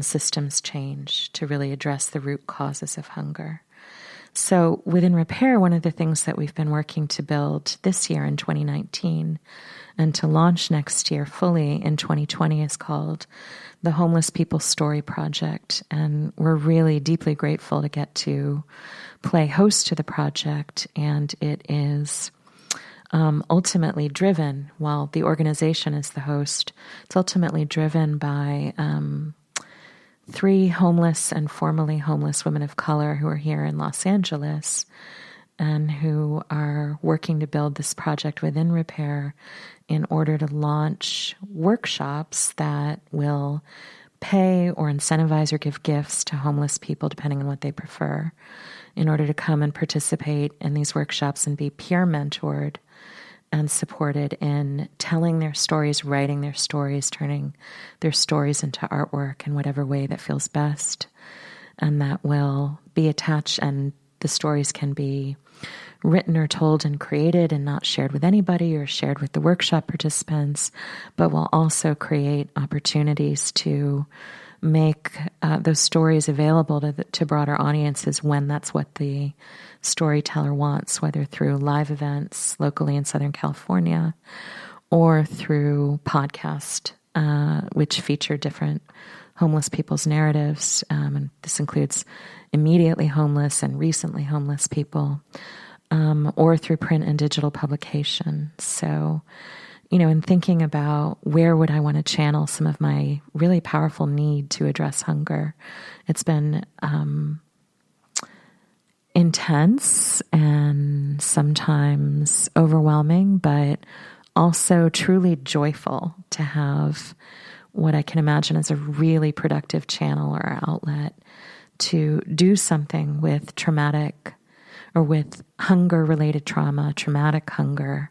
systems change to really address the root causes of hunger. So within Repair, one of the things that we've been working to build this year in 2019 and to launch next year fully in 2020 is called the Homeless People Story Project. And we're really deeply grateful to get to play host to the project. And it is ultimately driven, while the organization is the host, it's ultimately driven by 3 homeless and formerly homeless women of color who are here in Los Angeles and who are working to build this project within Repair in order to launch workshops that will pay or incentivize or give gifts to homeless people, depending on what they prefer, in order to come and participate in these workshops and be peer mentored and supported in telling their stories, writing their stories, turning their stories into artwork in whatever way that feels best. And that will be attached, and the stories can be written or told and created and not shared with anybody or shared with the workshop participants, but will also create opportunities to make those stories available to broader audiences when that's what the storyteller wants, whether through live events locally in Southern California or through podcast, which feature different homeless people's narratives. And this includes immediately homeless and recently homeless people, or through print and digital publication. So, in thinking about where would I want to channel some of my really powerful need to address hunger, it's been intense and sometimes overwhelming, but also truly joyful to have what I can imagine as a really productive channel or outlet to do something with traumatic or with hunger-related trauma, traumatic hunger,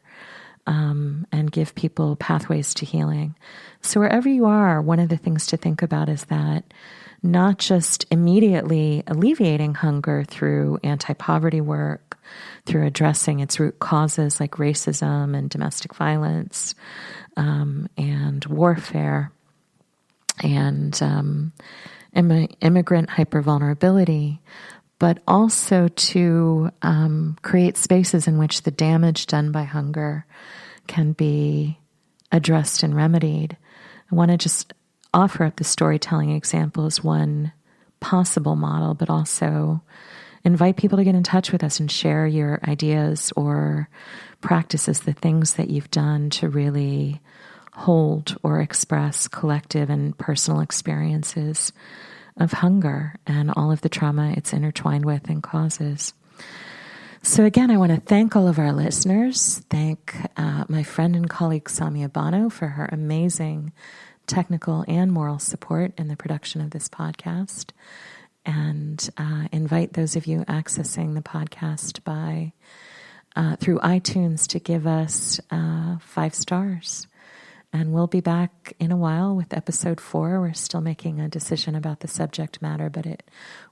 and give people pathways to healing. So wherever you are, one of the things to think about is that not just immediately alleviating hunger through anti-poverty work, through addressing its root causes like racism and domestic violence, and warfare, and immigrant hypervulnerability, but also to create spaces in which the damage done by hunger can be addressed and remedied. I want to just offer up the storytelling example as one possible model, but also invite people to get in touch with us and share your ideas or practices, the things that you've done to really hold or express collective and personal experiences of hunger and all of the trauma it's intertwined with and causes. So again, I want to thank all of our listeners, thank my friend and colleague Samia Bano for her amazing technical and moral support in the production of this podcast, and invite those of you accessing the podcast by through iTunes to give us 5 stars. And we'll be back in a while with episode 4. We're still making a decision about the subject matter, but it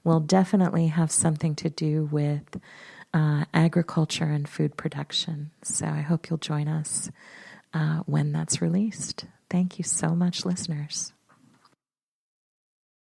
will definitely have something to do with agriculture and food production. So I hope you'll join us when that's released. Thank you so much, listeners.